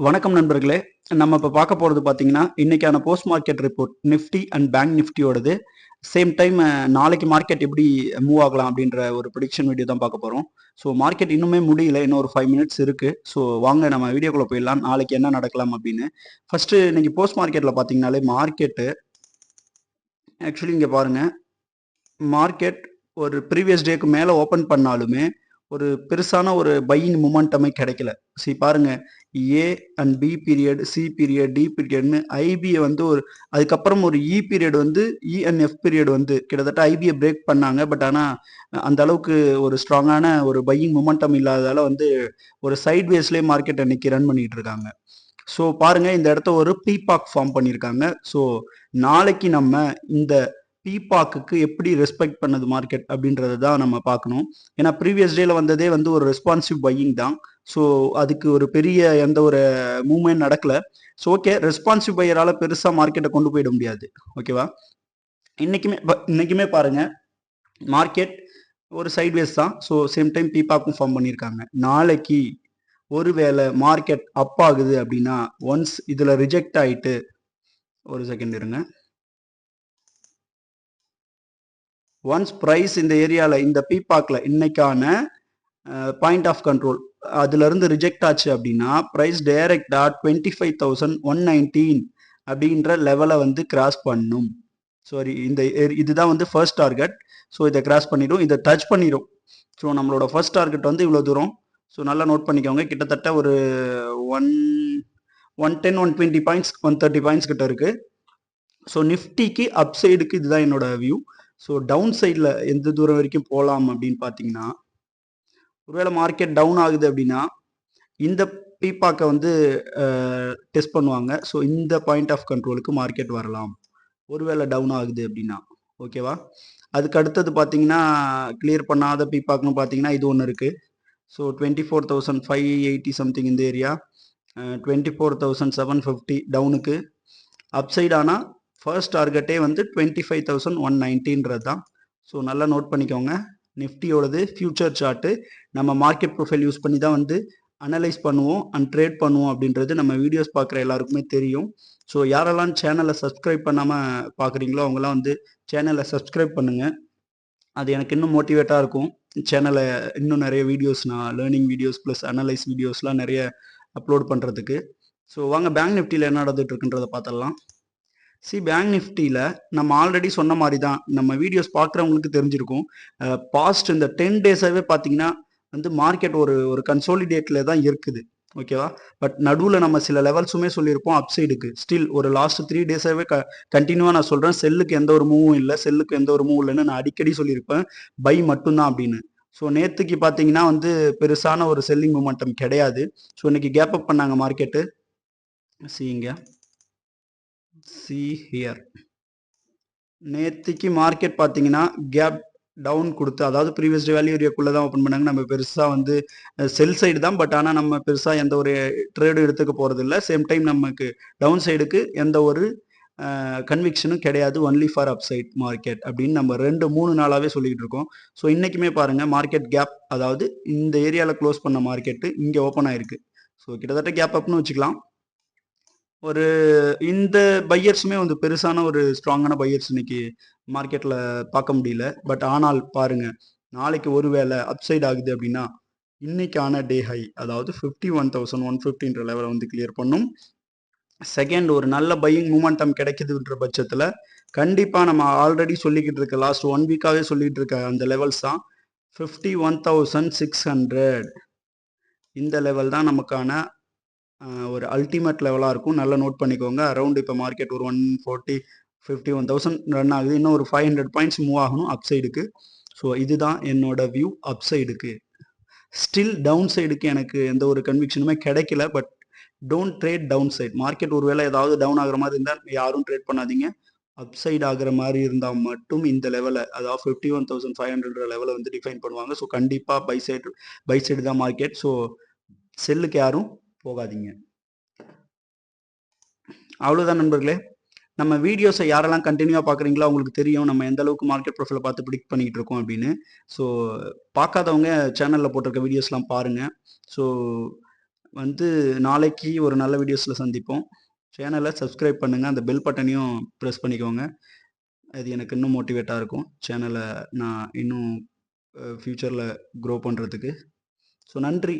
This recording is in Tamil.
வணக்கம் நண்பர்களே. நம்ம இப்ப பார்க்க போறது பார்த்தீங்கன்னா, இன்னைக்கான post market report Nifty and bank நிஃப்டியோடது. சேம் டைம் நாளைக்கு மார்க்கெட் எப்படி மூவ் ஆகலாம் அப்படின்ற ஒரு ப்ரெடிக்ஷன் வீடியோ தான் பார்க்க போறோம். ஸோ மார்க்கெட் இன்னுமே முடியல. இன்னும் ஒரு 5 மினிட்ஸ் இருக்கு. ஸோ வாங்க நம்ம வீடியோக்குள்ள போயிடலாம். நாளைக்கு என்ன நடக்கலாம் அப்படின்னு. ஃபர்ஸ்ட்டு இன்னைக்கு போஸ்ட் மார்க்கெட்ல பார்த்தீங்கன்னாலே மார்க்கெட்டு ஆக்சுவலி இங்க பாருங்க. மார்க்கெட் ஒரு ப்ரீவியஸ் டேக்கு மேல ஓப்பன் பண்ணாலுமே, ஒரு பெருசான ஒரு பையிங் மொமெண்டமே கிடைக்கல. பாருங்க. A and B period, C period, D பீரியட்ன்னு ஐபிய வந்து அதுக்கப்புறம் ஒரு இ பீரியட் வந்து இ அண்ட் எஃப் பீரியட் வந்து கிட்டத்தட்ட ஐபிய பிரேக் பண்ணாங்க. பட் ஆனா அந்த அளவுக்கு ஒரு ஸ்ட்ராங்கான ஒரு பையிங் மொமெண்டம் இல்லாததால வந்து ஒரு சைட்வேஸ்லயே மார்க்கெட் இன்னைக்கு ரன் பண்ணிட்டு இருக்காங்க. ஸோ பாருங்க, இந்த இடத்த ஒரு பீபாக் ஃபார்ம் பண்ணியிருக்காங்க. ஸோ நாளைக்கு நம்ம இந்த பீபாக்குக்கு எப்படி ரெஸ்பெக்ட் பண்ணது மார்க்கெட் அப்படின்றத தான் நம்ம பார்க்கணும். ஏன்னா ப்ரீவியஸ் டேல வந்ததே வந்து ஒரு ரெஸ்பான்சிவ் பையிங் தான். ஸோ அதுக்கு ஒரு பெரிய எந்த ஒரு மூவ்மெண்ட் நடக்கல. ஸோ ஓகே, ரெஸ்பான்சிவ் பையரால பெருசா மார்க்கெட்டை கொண்டு போயிட முடியாது. ஓகேவா? இன்னைக்குமே பாருங்க, மார்க்கெட் ஒரு சைட்வேஸ் தான். ஸோ சேம் டைம் பீபாக்கும் ஃபார்ம் பண்ணியிருக்காங்க. நாளைக்கு ஒருவேளை மார்க்கெட் அப் ஆகுது அப்படின்னா, ஒன்ஸ் இதுல ரிஜெக்ட் ஆயிட்டு, ஒரு செகண்ட் இருங்க. ஒன்ஸ் பிரைஸ் இந்த ஏரியால இந்த பீபாக்ல இன்னைக்கான பாயிண்ட் ஆஃப் கண்ட்ரோல் அதுல இருந்து ரிஜெக்ட் ஆச்சு அப்படின்னா, பிரைஸ் டைரக்டா 25,119 அப்படின்ற லெவலை வந்து கிராஸ் பண்ணும். சாரி, இதுதான் வந்து ஃபர்ஸ்ட் டார்கெட். ஸோ இதை கிராஸ் பண்ணிடும், இதை டச் பண்ணிடும். ஸோ நம்மளோட ஃபர்ஸ்ட் டார்கெட் வந்து இவ்வளோ தூரம். ஸோ நல்லா நோட் பண்ணிக்கோங்க. கிட்டத்தட்ட ஒரு ஒன் 110 120 பாயிண்ட்ஸ் 130 பாயிண்ட்ஸ் கிட்ட இருக்கு. ஸோ நிஃப்டிக்கு அப் சைடுக்கு இதுதான் என்னோட வியூ. ஸோ டவுன் சைடில் எந்த தூரம் வரைக்கும் போகலாம் அப்படின்னு பார்த்தீங்கன்னா, ஒருவேளை மார்க்கெட் டவுன் ஆகுது அப்படின்னா இந்த பீபாக்கை வந்து டெஸ்ட் பண்ணுவாங்க. ஸோ இந்த பாயிண்ட் ஆஃப் கண்ட்ரோலுக்கு மார்க்கெட் வரலாம், ஒருவேளை டவுன் ஆகுது அப்படின்னா. ஓகேவா? அதுக்கு அடுத்தது பார்த்தீங்கன்னா, கிளியர் பண்ணாத பீபாக்னு பார்த்தீங்கன்னா இது ஒன்று இருக்கு. ஸோ 24,580 சம்திங் இந்த ஏரியா, 24,750 டவுனுக்கு. அப்சைட் ஆனால் ஃபர்ஸ்ட் டார்கெட்டே வந்து 25,119 தான். ஸோ நல்லா நோட் பண்ணிக்கோங்க. நிஃப்டியோடது ஃபியூச்சர் சார்ட்டு நம்ம மார்க்கெட் ப்ரொஃபைல் யூஸ் பண்ணி தான் வந்து அனலைஸ் பண்ணுவோம் அண்ட் ட்ரேட் பண்ணுவோம் அப்படின்றது நம்ம வீடியோஸ் பார்க்குற எல்லாருக்குமே தெரியும். ஸோ யாரெல்லாம் சேனலை சப்ஸ்கிரைப் பண்ணாமல் பார்க்குறீங்களோ அவங்களாம் வந்து சேனலை சப்ஸ்கிரைப் பண்ணுங்கள். அது எனக்கு இன்னும் மோட்டிவேட்டாக இருக்கும். சேனலை இன்னும் நிறைய வீடியோஸ், நான் லேர்னிங் வீடியோஸ் ப்ளஸ் அனலைஸ் வீடியோஸ்லாம் நிறைய அப்லோட் பண்ணுறதுக்கு. ஸோ வாங்க பேங்க் நிஃப்டியில் என்ன நடந்துட்டு இருக்குன்றதை பார்த்துடலாம். பேங்க் நிஃப்டியில் நம்ம ஆல்ரெடி சொன்ன மாதிரி தான், நம்ம வீடியோஸ் பார்க்குறவங்களுக்கு தெரிஞ்சிருக்கும். பாஸ்ட் இந்த 10 டேஸாகவே பார்த்தீங்கன்னா வந்து மார்க்கெட் ஒரு ஒரு கன்சோலிடேட்டில் தான் இருக்குது. ஓகேவா? பட் நடுவில் நம்ம சில லெவல்ஸுமே சொல்லியிருப்போம் அப்சைடுக்கு. ஸ்டில் ஒரு லாஸ்ட் 3 டேஸாகவே கண்டினியூவாக நான் சொல்கிறேன், செல்லுக்கு எந்த ஒரு மூவும் இல்லை, செல்லுக்கு எந்த ஒரு மூவும் இல்லைன்னு நான் அடிக்கடி சொல்லியிருப்பேன். பை மட்டும்தான் அப்படின்னு. ஸோ நேற்றுக்கு பார்த்தீங்கன்னா வந்து பெருசான ஒரு செல்லிங் மொமெண்டம் கிடையாது. ஸோ இன்னைக்கு கேப் அப் பண்ணாங்க மார்க்கெட்டு. இங்க ஹியர் நேத்திக்கு மார்க்கெட் பார்த்தீங்கன்னா கேப் டவுன் கொடுத்து, அதாவது ப்ரீவியஸ் வேல்யூ ஏரியாக்குள்ளே தான் ஓப்பன் பண்ணாங்க. நம்ம பெருசாக வந்து செல் சைடு தான். பட் ஆனால் நம்ம பெருசாக எந்த ஒரு ட்ரேடும் எடுத்துக்க போகிறது இல்லை. சேம் டைம் நமக்கு டவுன் சைடுக்கு எந்த ஒரு கன்விக்ஷனும் கிடையாது. Only for upside market அப்படின்னு நம்ம 2-3 நாளாகவே சொல்லிக்கிட்டு இருக்கோம். ஸோ இன்றைக்குமே பாருங்கள், மார்க்கெட் கேப், அதாவது இந்த ஏரியாவில் க்ளோஸ் பண்ண மார்க்கெட்டு இங்கே ஓப்பன் ஆயிருக்கு. ஸோ கிட்டத்தட்ட கேப் அப்னு வச்சுக்கலாம். ஒரு இந்த பையர்ஸுமே வந்து பெருசான ஒரு ஸ்ட்ராங்கான பையர்ஸ் இன்னைக்கு மார்க்கெட்ல பார்க்க முடியல. பட் ஆனால் பாருங்க, நாளைக்கு ஒருவேளை அப்சைட் ஆகுது அப்படின்னா இன்னைக்கான டே ஹை, அதாவது 51,150ன்ற லெவலை வந்து கிளியர் பண்ணும். செகண்ட், ஒரு நல்ல பையிங் மூமெண்டம் கிடைக்குதுன்ற பட்சத்தில் கண்டிப்பாக நம்ம ஆல்ரெடி சொல்லிக்கிட்டு இருக்க லாஸ்ட் 1 வீக்காகவே சொல்லிட்டு இருக்க அந்த லெவல்ஸ் தான் 51,600. இந்த லெவல் தான் நமக்கான ஒரு அல்டிமேட் லெவலாக இருக்கும். நல்லா நோட் பண்ணிக்கோங்க. அரௌண்ட் இப்போ மார்க்கெட் ஒரு 140 51,000 ரன் ஆகுது. இன்னும் ஒரு 500 பாயிண்ட்ஸ் மூவ் ஆகணும் அப் சைடுக்கு. ஸோ இதுதான் என்னோட வியூ அப் சைடுக்கு. ஸ்டில் டவுன் சைடுக்கு எனக்கு எந்த ஒரு கன்விக்ஷனுமே கிடைக்கல. But don't trade downside. Market ஒருவேளை ஏதாவது டவுன் ஆகுற மாதிரி இருந்தால் யாரும் ட்ரேட் பண்ணாதீங்க. அப் சைடு ஆகுற மாதிரி இருந்தால் மட்டும் இந்த லெவலை, அதாவது 51,500 லெவலை வந்து டிஃபைன் பண்ணுவாங்க. ஸோ கண்டிப்பாக பை சைடு தான் மார்க்கெட். ஸோ செல்லுக்கு யாரும் போகாதீங்க. அவ்வளோதான் நண்பர்களே. நம்ம வீடியோஸை யாரெல்லாம் கண்டினியூவாக பார்க்குறீங்களோ அவங்களுக்கு தெரியும் நம்ம எந்த அளவுக்கு மார்க்கெட் ப்ரொஃபைலை பார்த்து ப்ரிடிக்ட் பண்ணிக்கிட்டு இருக்கோம் அப்படின்னு. ஸோ பார்க்காதவங்க சேனலில் போட்டிருக்க வீடியோஸ்லாம் பாருங்கள். ஸோ வந்து நாளைக்கு ஒரு நல்ல வீடியோஸில் சந்திப்போம். சேனலை சப்ஸ்கிரைப் பண்ணுங்கள், அந்த பெல் பட்டனையும் ப்ரெஸ் பண்ணிக்கோங்க. அது எனக்கு இன்னும் மோட்டிவேட்டாக இருக்கும் சேனலை நான் இன்னும் ஃப்யூச்சரில் க்ரோ பண்ணுறதுக்கு. ஸோ நன்றி.